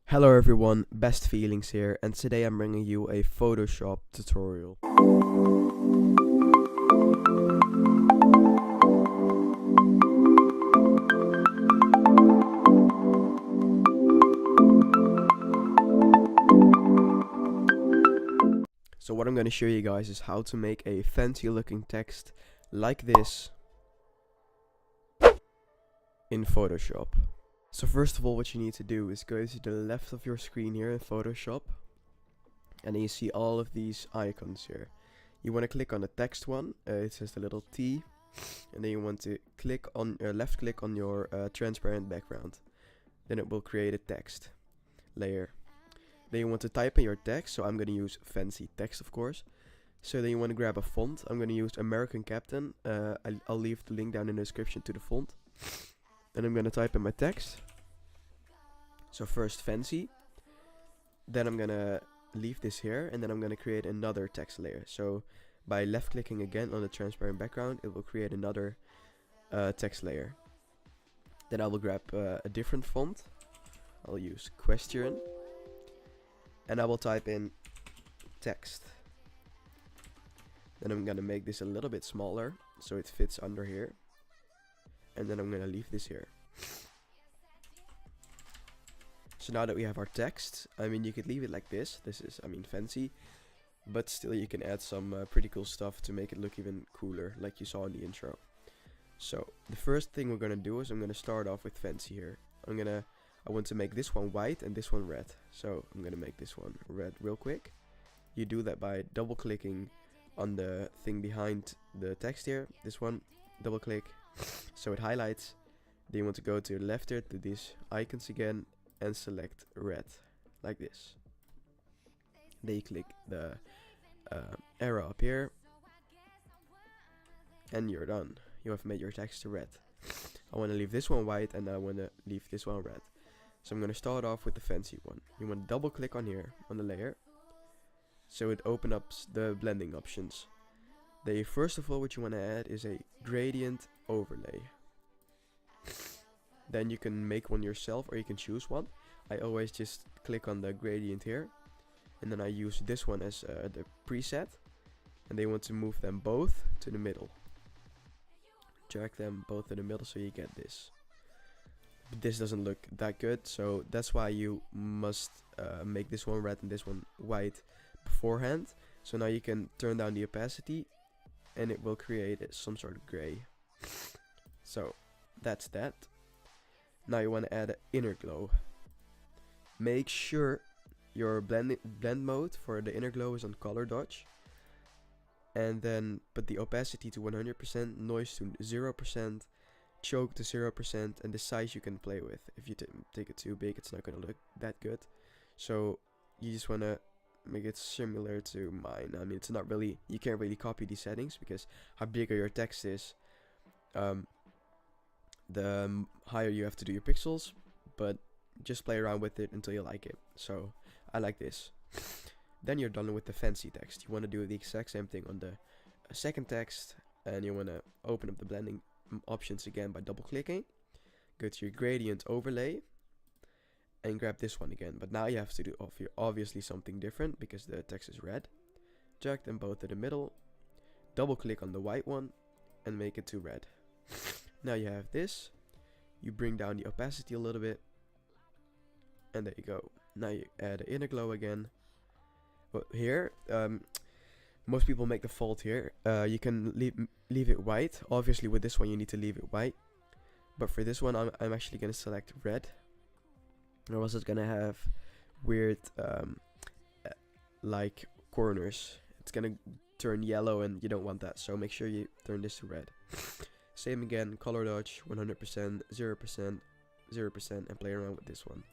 Hello everyone, Best Feelings here, and today I'm bringing you a Photoshop tutorial. So what I'm going to show you guys is how to make a fancy looking text like this in Photoshop. So first of all, what you need to do is go to the left of your screen here in Photoshop, and then you see all of these icons here. You want to click on the text one, it says the little T, and then you want to click on left click on your transparent background. Then it will create a text layer. Then you want to type in your text, so I'm going to use fancy text of course. So then you want to grab a font. I'm going to use American Captain. I'll leave the link down in the description to the font. Then I'm going to type in my text. So first fancy. Then I'm going to leave this here, and then I'm going to create another text layer. So by left clicking again on the transparent background, it will create another text layer. Then I will grab a different font. I'll use question, and I will type in text. Then I'm gonna make this a little bit smaller so it fits under here, and then I'm gonna leave this here. So now that we have our text, I mean, you could leave it like this. This is, I mean, fancy, but still you can add some pretty cool stuff to make it look even cooler, like you saw in the intro. So the first thing we're gonna do is I'm gonna start off with fancy here. I want to make this one white and this one red. So I'm gonna make this one red real quick. You do that by double clicking on the thing behind the text here. This one, double click, so it highlights. Then you want to go to the left here to these icons again and select red, like this. Then you click the arrow up here, and you're done. You have made your text red. I want to leave this one white, and I want to leave this one red. So I'm going to start off with the fancy one. You want to double click on here, on the layer, so it opens up the blending options. Then first of all, what you want to add is a gradient overlay. Then you can make one yourself, or you can choose one. I always just click on the gradient here, and then I use this one as the preset, and they want to move them both to the middle. Drag them both to the middle so you get this. But this doesn't look that good, so that's why you must make this one red and this one white beforehand. So now you can turn down the opacity, and it will create some sort of gray. So that's that. Now you want to add an inner glow. Make sure your blend mode for the inner glow is on color dodge, and then put the opacity to 100%, noise to 0%, choke to 0%, and the size you can play with. If you take it too big, it's not gonna look that good. So you just wanna make it similar to mine. I mean, it's not really, you can't really copy these settings because how bigger your text is, the higher you have to do your pixels, but just play around with it until you like it. So I like this. Then you're done with the fancy text. You want to do the exact same thing on the second text, and you want to open up the blending options again by double clicking. Go to your gradient overlay and grab this one again, but now you have to do obviously something different because the text is red. Drag them both to the middle, double click on the white one, and make it to red. Now you have this. You bring down the opacity a little bit, and there you go. Now you add the inner glow again. But here, most people make the fault here. You can leave it white. Obviously with this one you need to leave it white, but for this one I'm actually gonna select red, or else it's gonna have weird like corners. It's gonna turn yellow, and you don't want that, so make sure you turn this to red. Same again, color dodge 100%, 0%, 0%, and play around with this one.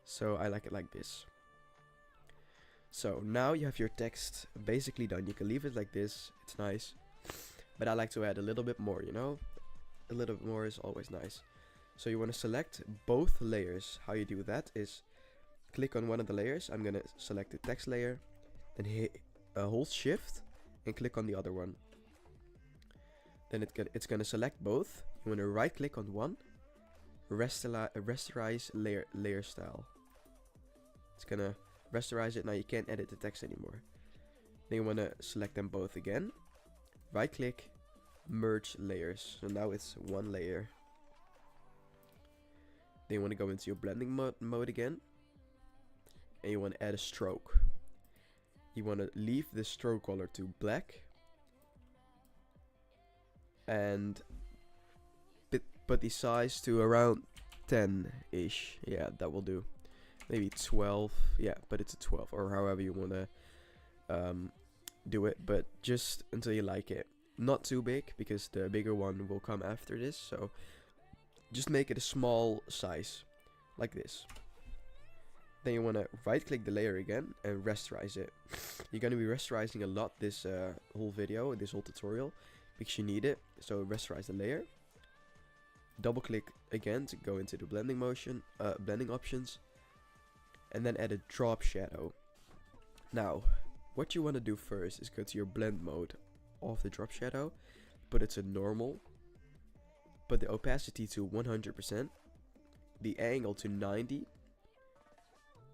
So I like it like this. So now you have your text basically done. You can leave it like this, it's nice, but I like to add a little bit more, you know? A little bit more is always nice. So you want to select both layers. How you do that is click on one of the layers. I'm gonna select the text layer, then hold shift and click on the other one. Then it's gonna select both. You want to right click on one, rasterize layer style. It's gonna rasterize it. Now you can't edit the text anymore. Then you want to select them both again. Right click, merge layers. So now it's one layer. Then you want to go into your blending mode again. And you want to add a stroke. You want to leave the stroke color to black. And put the size to around 10-ish. Yeah, that will do. Maybe 12. Yeah, but it's a 12 or however you want to do it. But just until you like it. Not too big because the bigger one will come after this. So just make it a small size like this. Then you want to right click the layer again and rasterize it. You're going to be rasterizing a lot this whole video, this whole tutorial, because you need it. So rasterize the layer. Double click again to go into the blending options, and then add a drop shadow. Now what you want to do first is go to your blend mode of the drop shadow, put it to normal, put the opacity to 100%, the angle to 90,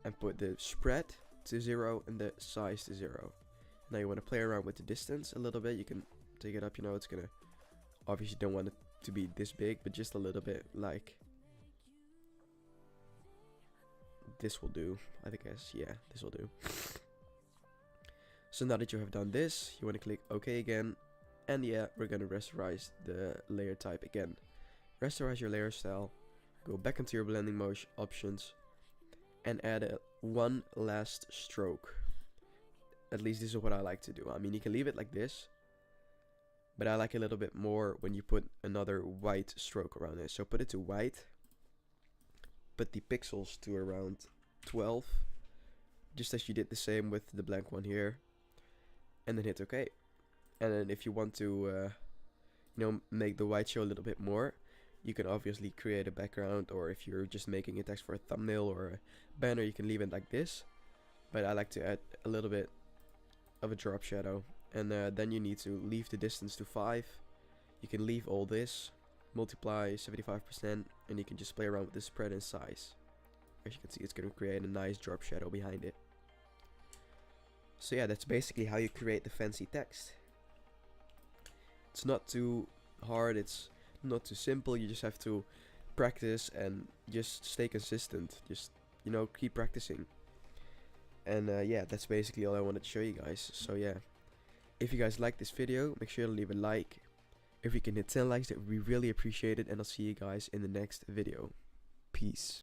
and put the spread to 0 and the size to 0. Now you want to play around with the distance a little bit. You can take it up, you know, it's gonna, obviously don't want it to be this big, but just a little bit, like this will do, I guess. Yeah, this will do. So now that you have done this, you want to click OK again, and yeah, we're gonna rasterize the layer type again. Rasterize your layer style, go back into your blending options, and add one last stroke. At least this is what I like to do. I mean, you can leave it like this, but I like a little bit more when you put another white stroke around it. So put it to white, put the pixels to around 12, just as you did the same with the blank one here, and then hit OK. And then if you want to make the white show a little bit more, you can obviously create a background, or if you're just making a text for a thumbnail or a banner, you can leave it like this. But I like to add a little bit of a drop shadow, and then you need to leave the distance to 5. You can leave all this, multiply 75%, and you can just play around with the spread and size. As you can see, it's going to create a nice drop shadow behind it. So yeah, that's basically how you create the fancy text. It's not too hard, it's not too simple. You just have to practice and just stay consistent. Just, keep practicing. And yeah, that's basically all I wanted to show you guys. So yeah, if you guys like this video, make sure to leave a like. If we can hit 10 likes, that would be really appreciated, and I'll see you guys in the next video. Peace.